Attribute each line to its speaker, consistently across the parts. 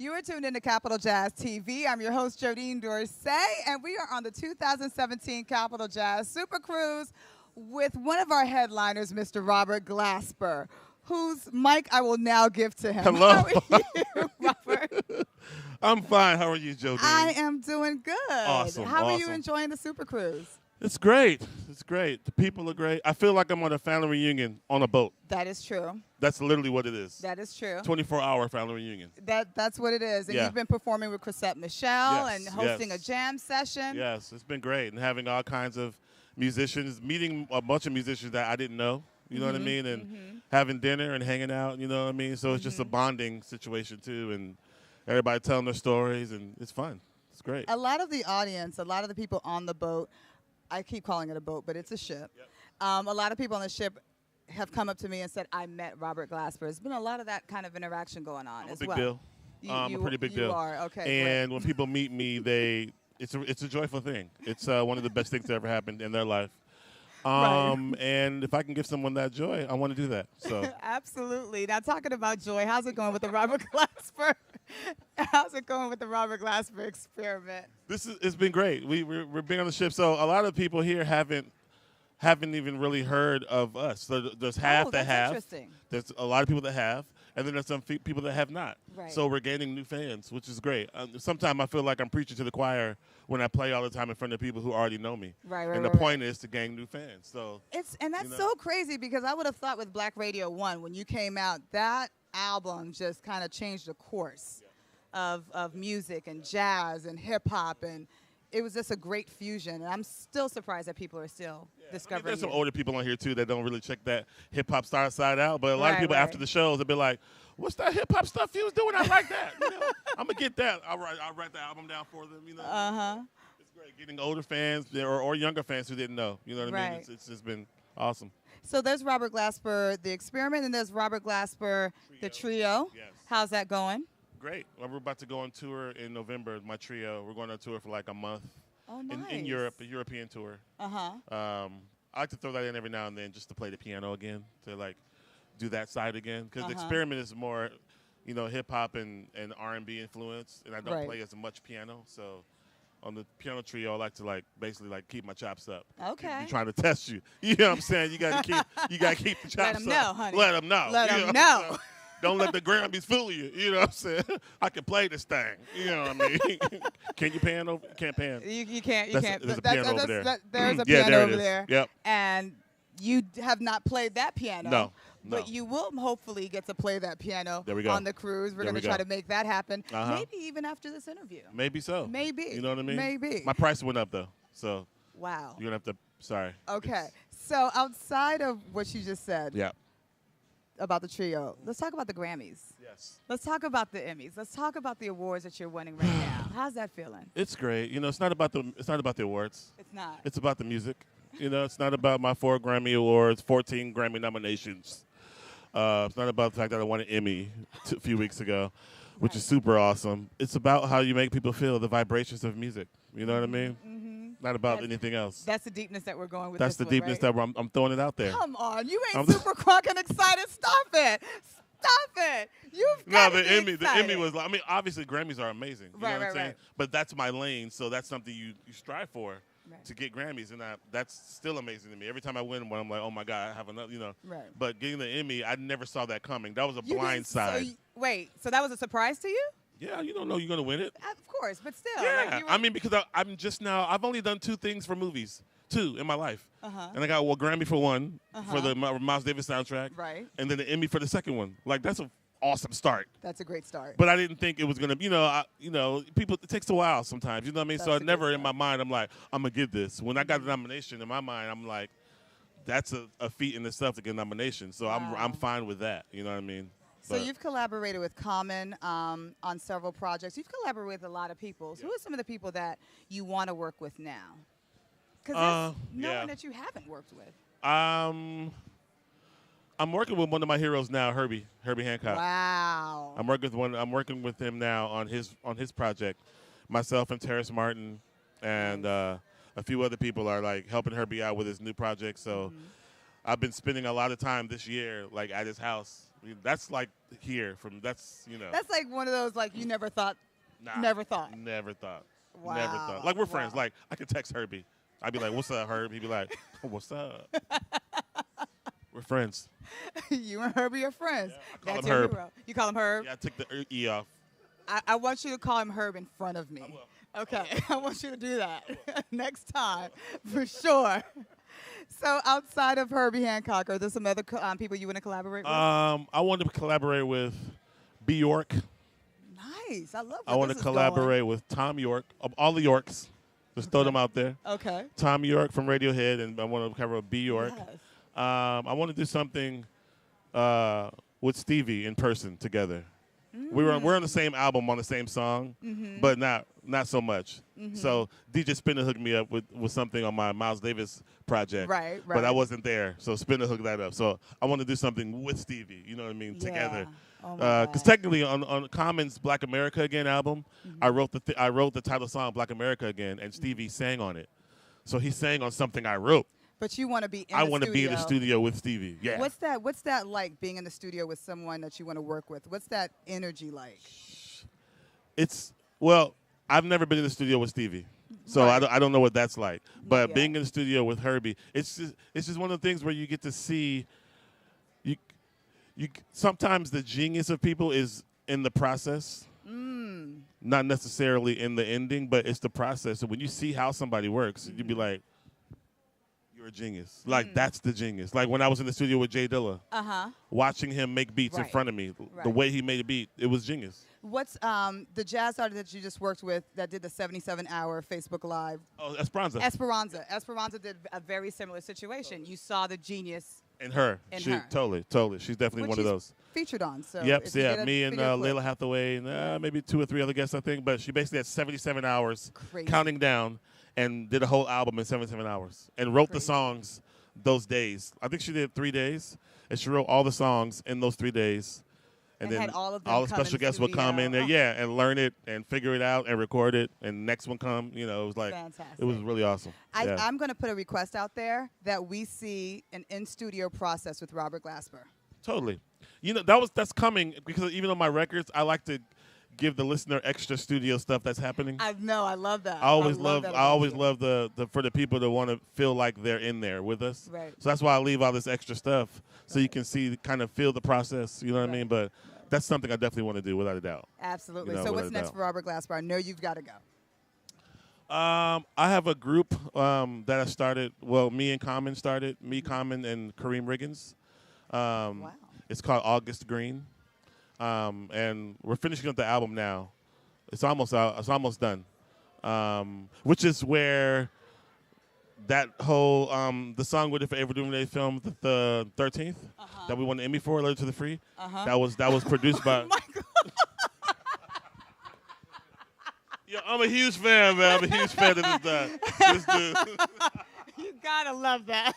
Speaker 1: You are tuned into Capital Jazz TV. I'm your host, Jodine Dorsey, and we are on the 2017 Capital Jazz SuperCruise with one of our headliners, Mr. Robert Glasper, whose mic I will now give to him.
Speaker 2: Hello.
Speaker 1: How are you, Robert?
Speaker 2: I'm fine. How are you, Jodine?
Speaker 1: I am doing good.
Speaker 2: Awesome.
Speaker 1: How are you
Speaker 2: awesome.
Speaker 1: enjoying the SuperCruise?
Speaker 2: It's great. It's great. The people are great. I feel like I'm on a family reunion on a boat.
Speaker 1: That is true.
Speaker 2: That's literally what it is.
Speaker 1: That is true.
Speaker 2: 24-hour family reunion.
Speaker 1: That's what it is. And
Speaker 2: Yeah.
Speaker 1: you've been performing with Chrisette Michelle
Speaker 2: Yes,
Speaker 1: and hosting
Speaker 2: yes.
Speaker 1: a jam session.
Speaker 2: Yes, it's been great. And having all kinds of musicians, meeting a bunch of musicians that I didn't know, you know what I mean? And having dinner and hanging out, you know what I mean? So it's just a bonding situation, too. And everybody telling their stories, and it's fun. It's great.
Speaker 1: A lot of the audience, a lot of the people on the boat, I keep calling it a boat, but it's a ship.
Speaker 2: Yep.
Speaker 1: A lot of people on the ship have come up to me and said, I met Robert Glasper. There's been a lot of that kind of interaction going on
Speaker 2: I'm
Speaker 1: as
Speaker 2: a big
Speaker 1: well.
Speaker 2: deal. I'm a pretty big deal.
Speaker 1: You are, okay.
Speaker 2: And when people meet me, it's a joyful thing. It's one of the best things that ever happened in their life.
Speaker 1: Right.
Speaker 2: And if I can give someone that joy, I want to do that. So
Speaker 1: Absolutely. Now, talking about joy, how's it going with the Robert Glasper? How's it going with the Robert Glasper experiment?
Speaker 2: it's been great. We're being on the ship. So a lot of people here haven't even really heard of us. So there's half that
Speaker 1: that's
Speaker 2: have.
Speaker 1: interesting.
Speaker 2: There's a lot of people that have, and then there's some people that have not.
Speaker 1: Right.
Speaker 2: So we're gaining new fans, which is great. Sometimes I feel like I'm preaching to the choir when I play all the time in front of people who already know me.
Speaker 1: Right.
Speaker 2: And the point is to gain new fans. So
Speaker 1: And that's so crazy because I would have thought with Black Radio 1, when you came out, that album just kind of changed the course of music and jazz and hip-hop, and it was just a great fusion. And I'm still surprised that people are still discovering
Speaker 2: there's some
Speaker 1: you.
Speaker 2: older people on here, too, that don't really check that hip-hop side out. But a lot of people after the shows, they'll be like, what's that hip-hop stuff you was doing? I like that. You know, I'm going to get that. I'll write the album down for them. You know? It's great getting older fans or younger fans who didn't know. You know what I mean? It's just been awesome.
Speaker 1: So there's Robert Glasper, the experiment, and there's Robert Glasper, the trio.
Speaker 2: Yes.
Speaker 1: How's that going?
Speaker 2: Great. Well, we're about to go on tour in November, my trio. We're going on tour for like a month.
Speaker 1: Oh, nice.
Speaker 2: In Europe, a European tour. I like to throw that in every now and then just to play the piano again, to like do that side again. Because the experiment is more, you know, hip-hop and R&B influence, and I don't play as much piano. So on the piano trio, I like to basically keep my chops up.
Speaker 1: Okay.
Speaker 2: Be trying to test you. You know what I'm saying? You got to keep the chops up.
Speaker 1: Let them know, honey.
Speaker 2: Let them know.
Speaker 1: Let them know.
Speaker 2: Don't let the Grammys fool you. You know what I'm saying? I can play this thing. You know what I mean? Can you pan over? You can't pan.
Speaker 1: You can't.
Speaker 2: There's a piano over there.
Speaker 1: There's a
Speaker 2: Yeah,
Speaker 1: piano
Speaker 2: there it
Speaker 1: over
Speaker 2: is.
Speaker 1: there.
Speaker 2: Yep.
Speaker 1: And you have not played that piano.
Speaker 2: No.
Speaker 1: But you will hopefully get to play that piano
Speaker 2: There we go.
Speaker 1: on the cruise. We're
Speaker 2: There
Speaker 1: going
Speaker 2: we
Speaker 1: to try
Speaker 2: go.
Speaker 1: to make that happen.
Speaker 2: Uh-huh.
Speaker 1: Maybe even after this interview.
Speaker 2: Maybe so.
Speaker 1: Maybe.
Speaker 2: You know what I mean?
Speaker 1: Maybe.
Speaker 2: My price went up, though. So
Speaker 1: Wow.
Speaker 2: you're going to have to, sorry.
Speaker 1: Okay. So outside of what you just said
Speaker 2: Yeah.
Speaker 1: about the trio, let's talk about the Grammys.
Speaker 2: Yes.
Speaker 1: Let's talk about the Emmys. Let's talk about the awards that you're winning right now. How's that feeling?
Speaker 2: It's great. You know, it's not about the awards.
Speaker 1: It's not.
Speaker 2: It's about the music. You know, it's not about my 4 Grammy Awards, 14 Grammy nominations. It's not about the fact that I won an Emmy a few weeks ago, which is super awesome. It's about how you make people feel, the vibrations of music. You know what I mean? Not about anything else.
Speaker 1: That's the deepness that we're going with.
Speaker 2: That's
Speaker 1: this
Speaker 2: the deepness
Speaker 1: that
Speaker 2: that I'm throwing it out there.
Speaker 1: Come on, you ain't super crunk and excited. Stop it. Stop it. You've
Speaker 2: No,
Speaker 1: got to
Speaker 2: the
Speaker 1: be
Speaker 2: Emmy
Speaker 1: excited.
Speaker 2: was like, I mean, obviously Grammys are amazing. You know what I'm saying?
Speaker 1: Right.
Speaker 2: But that's my lane, so that's something you strive for
Speaker 1: Right.
Speaker 2: to get Grammys, and that's still amazing to me. Every time I win one, I'm like, oh my God, I have another, you know.
Speaker 1: Right.
Speaker 2: But getting the Emmy, I never saw that coming. That was a
Speaker 1: You
Speaker 2: blind
Speaker 1: didn't-
Speaker 2: side.
Speaker 1: So that was a surprise to you?
Speaker 2: Yeah, you don't know you're gonna win it.
Speaker 1: Of course, but still.
Speaker 2: Yeah,
Speaker 1: like you were-
Speaker 2: I mean, because I'm just now. I've only done 2 things for movies, 2 in my life, and I got a Grammy for one for the Miles Davis soundtrack,
Speaker 1: Right.
Speaker 2: and then the Emmy for the second one. Like that's an awesome start.
Speaker 1: That's a great start.
Speaker 2: But I didn't think it was gonna, people. It takes a while sometimes. You know what I mean?
Speaker 1: That's
Speaker 2: So
Speaker 1: a
Speaker 2: I
Speaker 1: good
Speaker 2: never in
Speaker 1: start.
Speaker 2: my mind I'm like, I'm gonna get this. When I got the nomination in my mind, I'm like, that's a feat in itself to get a nomination. So
Speaker 1: Wow.
Speaker 2: I'm fine with that. You know what I mean?
Speaker 1: So you've collaborated with Common on several projects. You've collaborated with a lot of people. So who are some of the people that you want to work with now? Because there's no one that you haven't worked with.
Speaker 2: I'm working with one of my heroes now, Herbie Hancock.
Speaker 1: Wow.
Speaker 2: I'm working with him now on his project. Myself and Terrace Martin and a few other people are like helping Herbie out with his new project. So I've been spending a lot of time this year, like, at his house. That's like here from, that's,
Speaker 1: That's like one of those, like, you never thought.
Speaker 2: Nah,
Speaker 1: Never thought.
Speaker 2: Never thought.
Speaker 1: Wow.
Speaker 2: Never thought. Like, we're friends. Like, I could text Herbie. I'd be like, what's up, Herb? He'd be like, what's up? We're friends.
Speaker 1: You and Herbie are friends.
Speaker 2: Yeah, I call
Speaker 1: That's
Speaker 2: him
Speaker 1: your
Speaker 2: Herb.
Speaker 1: hero. You call him Herb?
Speaker 2: Yeah, I took the E off.
Speaker 1: I want you to call him Herb in front of me.
Speaker 2: I will.
Speaker 1: Okay, I want you to do that next time, for sure. So outside of Herbie Hancock, are there some other people you want to collaborate with?
Speaker 2: I wanted to collaborate with B. York.
Speaker 1: Nice, I love that.
Speaker 2: I want to collaborate with Tom York, all the Yorks. Just throw them out there.
Speaker 1: Okay.
Speaker 2: Tom York from Radiohead, and I want to cover with B. York.
Speaker 1: Yes.
Speaker 2: I want to do something with Stevie in person together. We're on the same album on the same song, but not so much. So DJ Spinner hooked me up with something on my Miles Davis project.
Speaker 1: Right.
Speaker 2: But I wasn't there, so Spinner hooked that up. So I want to do something with Stevie, you know what I mean, together.
Speaker 1: Oh my
Speaker 2: Because
Speaker 1: God.
Speaker 2: technically on Common's Black America Again album, I wrote the title song Black America Again, and Stevie sang on it. So he sang on something I wrote.
Speaker 1: But you want to be in
Speaker 2: I
Speaker 1: the
Speaker 2: want to be in the studio with Stevie. Yeah.
Speaker 1: What's that like, being in the studio with someone that you want to work with? What's that energy like?
Speaker 2: Well, I've never been in the studio with Stevie, so
Speaker 1: Right.
Speaker 2: I don't know what that's like. But
Speaker 1: yet.
Speaker 2: being in the studio with Herbie, it's just one of the things where you get to see. You sometimes the genius of people is in the process, not necessarily in the ending, but it's the process. And when you see how somebody works, you'd be like, "You're a genius." Like that's the genius. Like when I was in the studio with Jay Dilla, watching him make beats in
Speaker 1: Right.
Speaker 2: front of me, the
Speaker 1: Right.
Speaker 2: way he made a beat, it was genius.
Speaker 1: What's the jazz artist that you just worked with that did the 77-hour Facebook Live?
Speaker 2: Oh, Esperanza.
Speaker 1: Esperanza did a very similar situation. You saw the genius
Speaker 2: And her.
Speaker 1: In
Speaker 2: She
Speaker 1: her.
Speaker 2: Totally. She's definitely
Speaker 1: which
Speaker 2: one of
Speaker 1: she's
Speaker 2: those.
Speaker 1: featured on. So
Speaker 2: Yep,
Speaker 1: if you get a
Speaker 2: me and
Speaker 1: video clip.
Speaker 2: Layla Hathaway and maybe 2 or 3 other guests, I think. But she basically had 77 hours
Speaker 1: Crazy.
Speaker 2: counting down and did a whole album in 77 hours and wrote the
Speaker 1: Crazy.
Speaker 2: songs those days. I think she did 3 days, and she wrote all the songs in those 3 days.
Speaker 1: And
Speaker 2: then
Speaker 1: had all of them
Speaker 2: the
Speaker 1: come
Speaker 2: special
Speaker 1: in
Speaker 2: guests would come in there,
Speaker 1: studio.
Speaker 2: and learn it and figure it out and record it, and next one come. It was like
Speaker 1: Fantastic.
Speaker 2: it was really awesome. Yeah.
Speaker 1: I'm going to put a request out there that we see an in-studio process with Robert Glasper.
Speaker 2: Totally. That's coming because even on my records, I like to give the listener extra studio stuff that's happening.
Speaker 1: I know, I love that.
Speaker 2: I always
Speaker 1: love
Speaker 2: love
Speaker 1: that
Speaker 2: I always
Speaker 1: about you.
Speaker 2: love the for the people that want to feel like they're in there with us.
Speaker 1: Right.
Speaker 2: So that's why I leave all this extra stuff so you can see, kind of feel the process. You know what I mean? But that's something I definitely want to do without a doubt.
Speaker 1: Absolutely.
Speaker 2: You know,
Speaker 1: So
Speaker 2: without
Speaker 1: what's
Speaker 2: a
Speaker 1: next
Speaker 2: doubt.
Speaker 1: for Robert Glasper? I know you've got to go.
Speaker 2: I have a group that I started. Well, me and Common started. Me, Common, and Kareem Riggins.
Speaker 1: Wow.
Speaker 2: It's called August Green, and we're finishing up the album now. It's almost out. It's almost done, which is where that whole the song "What If I Ever Do" they filmed the 13th that we won the Emmy for, "Letter to the Free." That was produced by.
Speaker 1: Oh my God.
Speaker 2: Yeah, I'm a huge fan, man. I'm a huge fan of this dude.
Speaker 1: You got to love that.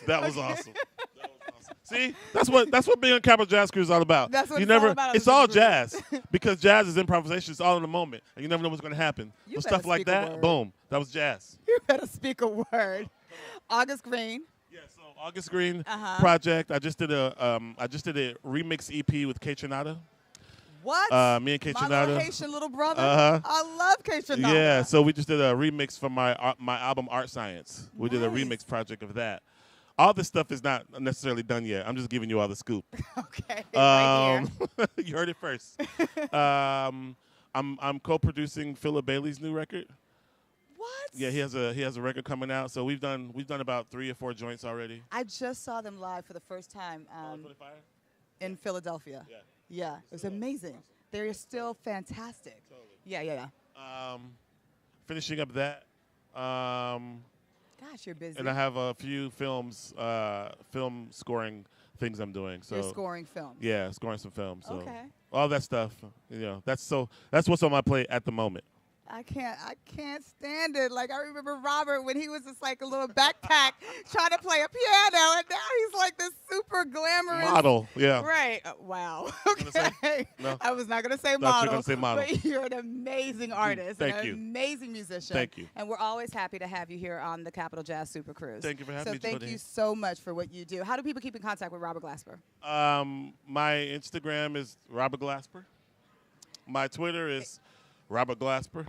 Speaker 2: That was awesome. See, that's what being on Capital Jazz Cruise is all about.
Speaker 1: That's what
Speaker 2: you
Speaker 1: it's all
Speaker 2: never.
Speaker 1: about on
Speaker 2: It's
Speaker 1: the
Speaker 2: all
Speaker 1: cruise.
Speaker 2: jazz because jazz is improvisation. It's all in the moment, and you never know what's going to happen.
Speaker 1: You
Speaker 2: So
Speaker 1: better
Speaker 2: stuff like
Speaker 1: speak a
Speaker 2: that,
Speaker 1: word.
Speaker 2: boom, that was jazz.
Speaker 1: You better speak a word. August Green.
Speaker 2: Yeah. So August Green
Speaker 1: Uh-huh.
Speaker 2: project. I just did a remix EP with K Trinata.
Speaker 1: What?
Speaker 2: Me and K
Speaker 1: My little
Speaker 2: Trinata.
Speaker 1: Haitian little brother.
Speaker 2: Uh-huh.
Speaker 1: I love K Trinata.
Speaker 2: Yeah. So we just did a remix for my album Art Science. We did a
Speaker 1: Nice.
Speaker 2: remix project of that. All this stuff is not necessarily done yet. I'm just giving you all the scoop.
Speaker 1: Okay. Right here.
Speaker 2: You heard it first. I'm co-producing Philip Bailey's new record.
Speaker 1: What?
Speaker 2: Yeah, he has a record coming out. So we've done about 3 or 4 joints already.
Speaker 1: I just saw them live for the first time in Philadelphia.
Speaker 2: Yeah.
Speaker 1: Yeah, it was amazing. They're still fantastic.
Speaker 2: Totally.
Speaker 1: Yeah.
Speaker 2: Finishing up that.
Speaker 1: Gosh, you're busy.
Speaker 2: And I have a few film scoring things I'm doing. So
Speaker 1: You're scoring films.
Speaker 2: yeah, scoring some films. So
Speaker 1: Okay.
Speaker 2: all that stuff. That's what's on my plate at the moment.
Speaker 1: I can't stand it. Like, I remember Robert when he was just like a little backpack trying to play a piano, and now he's like this super super glamorous
Speaker 2: model. Yeah.
Speaker 1: Right. Wow.
Speaker 2: Gonna say?
Speaker 1: Okay.
Speaker 2: No.
Speaker 1: I was not going to say
Speaker 2: Thought
Speaker 1: model.
Speaker 2: you were gonna say model.
Speaker 1: But you're an amazing artist.
Speaker 2: Thank
Speaker 1: and
Speaker 2: you.
Speaker 1: An amazing musician.
Speaker 2: Thank you.
Speaker 1: And we're always happy to have you here on the Capital Jazz Super Cruise.
Speaker 2: Thank you for having me.
Speaker 1: So thank you so much for what you do. How do people keep in contact with Robert Glasper?
Speaker 2: My Instagram is Robert Glasper. My Twitter is Robert Glasper.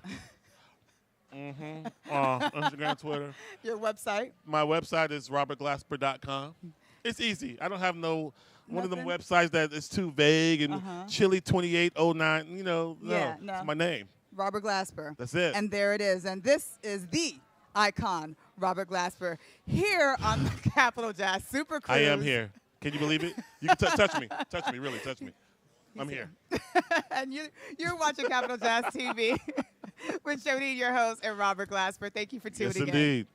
Speaker 2: Instagram, Twitter.
Speaker 1: Your website?
Speaker 2: My website is robertglasper.com. It's easy. I don't have one of them
Speaker 1: Nothing?
Speaker 2: websites that is too vague and Chili 2809. You know,
Speaker 1: Yeah,
Speaker 2: no,
Speaker 1: no.
Speaker 2: it's my name.
Speaker 1: Robert Glasper.
Speaker 2: That's it.
Speaker 1: And there it is. And this is the icon, Robert Glasper, here on the Capital Jazz Super Cruise.
Speaker 2: I am here. Can you believe it? You can touch me. Touch me, really, touch me. I'm here.
Speaker 1: And you're watching Capital Jazz TV with Jody, your host, and Robert Glasper. Thank you for tuning in.
Speaker 2: Yes, indeed.